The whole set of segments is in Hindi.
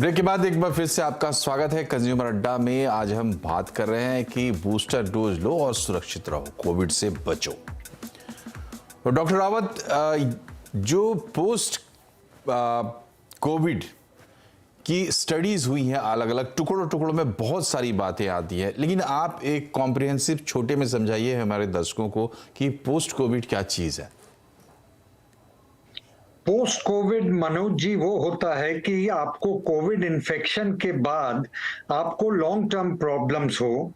ब्रेक के बाद एक बार फिर से आपका स्वागत है कंज्यूमर अड्डा में। आज हम बात कर रहे हैं कि बूस्टर डोज लो और सुरक्षित रहो, कोविड से बचो। तो डॉक्टर रावत, जो पोस्ट कोविड की स्टडीज हुई हैं, अलग अलग टुकड़ों टुकड़ों में बहुत सारी बातें आती हैं, लेकिन आप एक कॉम्प्रिहेंसिव छोटे में समझाइए हमारे दर्शकों को कि पोस्ट कोविड क्या चीज है। पोस्ट कोविड मनोज जी वो होता है कि आपको कोविड इन्फेक्शन के बाद आपको लॉन्ग टर्म प्रॉब्लम्स हो,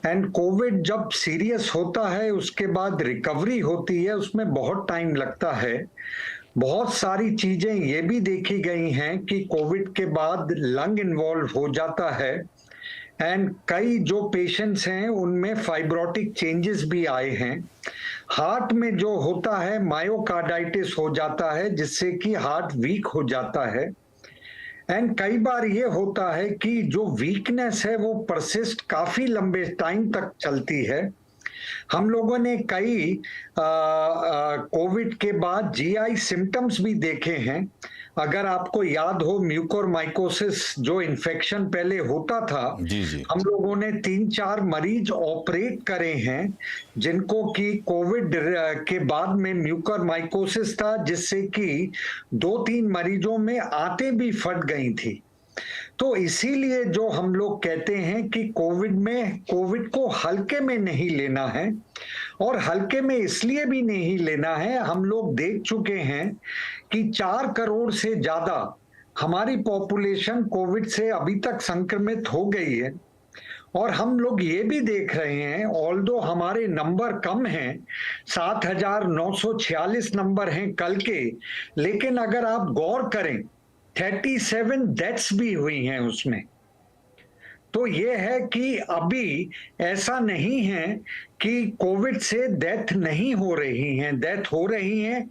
एंड कोविड जब सीरियस होता है उसके बाद रिकवरी होती है, उसमें बहुत टाइम लगता है। बहुत सारी चीजें ये भी देखी गई हैं कि कोविड के बाद लंग इन्वॉल्व हो जाता है, एंड कई जो पेशेंट्स हैं उनमें फाइब्रोटिक चेंजेस भी आए हैं। हार्ट में जो होता है मायोकार्डाइटिस हो जाता है, जिससे कि हार्ट वीक हो जाता है। एंड कई बार ये होता है कि जो वीकनेस है वो परसिस्ट काफी लंबे टाइम तक चलती है। हम लोगों ने कई कोविड के बाद जीआई सिम्टम्स भी देखे हैं। अगर आपको याद हो, म्यूकोरमाइकोसिस जो इन्फेक्शन पहले होता था, जी। हम लोगों ने 3-4 मरीज ऑपरेट करे हैं जिनको कि कोविड के बाद में म्यूकोरमाइकोसिस था, जिससे कि 2-3 मरीजों में आंतें भी फट गई थी। तो इसीलिए जो हम लोग कहते हैं कि कोविड को हल्के में नहीं लेना है, और हल्के में इसलिए भी नहीं लेना है, हम लोग देख चुके हैं कि 4 करोड़ से ज्यादा हमारी पॉपुलेशन कोविड से अभी तक संक्रमित हो गई है। और हम लोग ये भी देख रहे हैं, ऑल्दो हमारे नंबर कम हैं, 7,946 नंबर हैं कल के, लेकिन अगर आप गौर करें 37 डेथ्स भी हुई हैं उसमें। तो ये है कि अभी ऐसा नहीं है कि कोविड से डेथ नहीं हो रही हैं, डेथ हो रही हैं।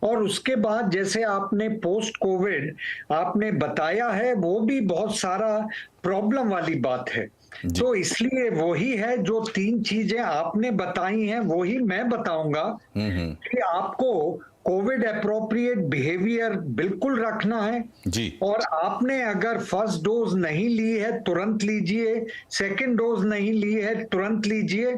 और उसके बाद जैसे आपने पोस्ट कोविड आपने बताया है, वो भी बहुत सारा प्रॉब्लम वाली बात है। तो इसलिए वही है, जो 3 चीजें आपने बताई हैं वही मैं बताऊंगा कि आपको कोविड एप्रोप्रिएट बिहेवियर बिल्कुल रखना है जी। और आपने अगर फर्स्ट डोज नहीं ली है तुरंत लीजिए, सेकंड डोज नहीं ली है तुरंत लीजिए,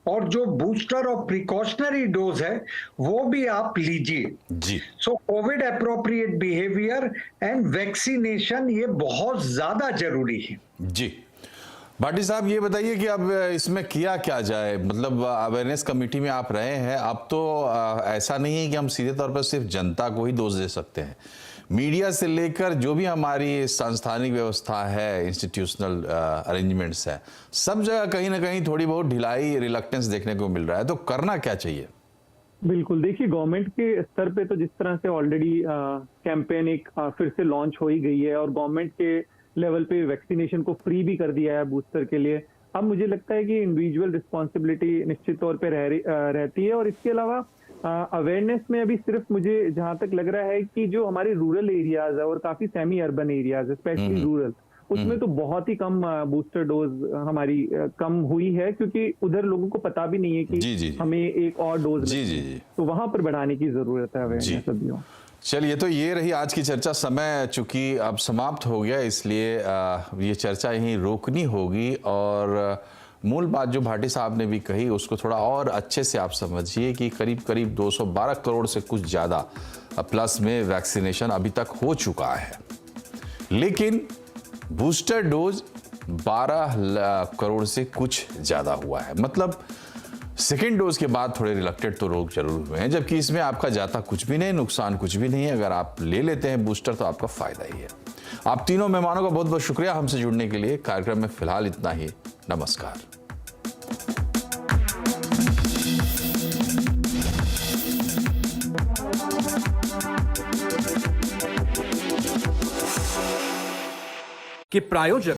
और जो बूस्टर और प्रिकॉशनरी डोज है वो भी आप लीजिए जी। So covid appropriate behaviour and vaccination ये बहुत ज्यादा जरूरी है। जी भाटी साहब, ये बताइए कि अब इसमें किया क्या जाए। मतलब अवेयरनेस कमेटी में आप रहे हैं, अब तो ऐसा नहीं है कि हम सीधे तौर पर सिर्फ जनता को ही दोष दे सकते हैं। मीडिया से लेकर जो भी हमारी सांस्थानिक व्यवस्था है, इंस्टीट्यूशनल अरेंजमेंट्स है, सब जगह कहीं ना कहीं थोड़ी बहुत ढिलाई, रिलक्टेंस देखने को मिल रहा है। तो करना क्या चाहिए? बिल्कुल, देखिए गवर्नमेंट के स्तर पे तो जिस तरह से ऑलरेडी कैंपेन एक फिर से लॉन्च हो ही गई है, और गवर्नमेंट के लेवल पे वैक्सीनेशन को फ्री भी कर दिया है बूस्टर के लिए। अब मुझे लगता है कि इंडिविजुअल रिस्पॉन्सिबिलिटी निश्चित तौर पे रहती है। और इसके अलावा अवेयरनेस में अभी सिर्फ मुझे जहां तक लग रहा है कि जो हमारे रूरल एरियाज है और काफी सेमी अर्बन एरियाज है, स्पेशली रूरल, उसमें तो बहुत ही कम बूस्टर डोज हमारी कम हुई है, क्योंकि उधर लोगों को पता भी नहीं है कि हमें एक और डोज जी। तो वहां पर बढ़ाने की जरूरत है अवेयरनेस अभी। चलिए, तो ये रही आज की चर्चा। समय चूंकि अब समाप्त हो गया, इसलिए ये चर्चा यहीं रोकनी होगी। और मूल बात जो भाटी साहब ने भी कही उसको थोड़ा और अच्छे से आप समझिए कि करीब करीब 212 करोड़ से कुछ ज़्यादा प्लस में वैक्सीनेशन अभी तक हो चुका है, लेकिन बूस्टर डोज 12 करोड़ से कुछ ज़्यादा हुआ है। मतलब सेकेंड डोज के बाद थोड़े रिलक्टेड तो लोग जरूर हुए हैं, जबकि इसमें आपका जाता कुछ भी नहीं, नुकसान कुछ भी नहीं है। अगर आप ले लेते हैं बूस्टर तो आपका फायदा ही है। आप तीनों मेहमानों का बहुत बहुत शुक्रिया हमसे जुड़ने के लिए। कार्यक्रम में फिलहाल इतना ही। नमस्कार। कि प्रायोजक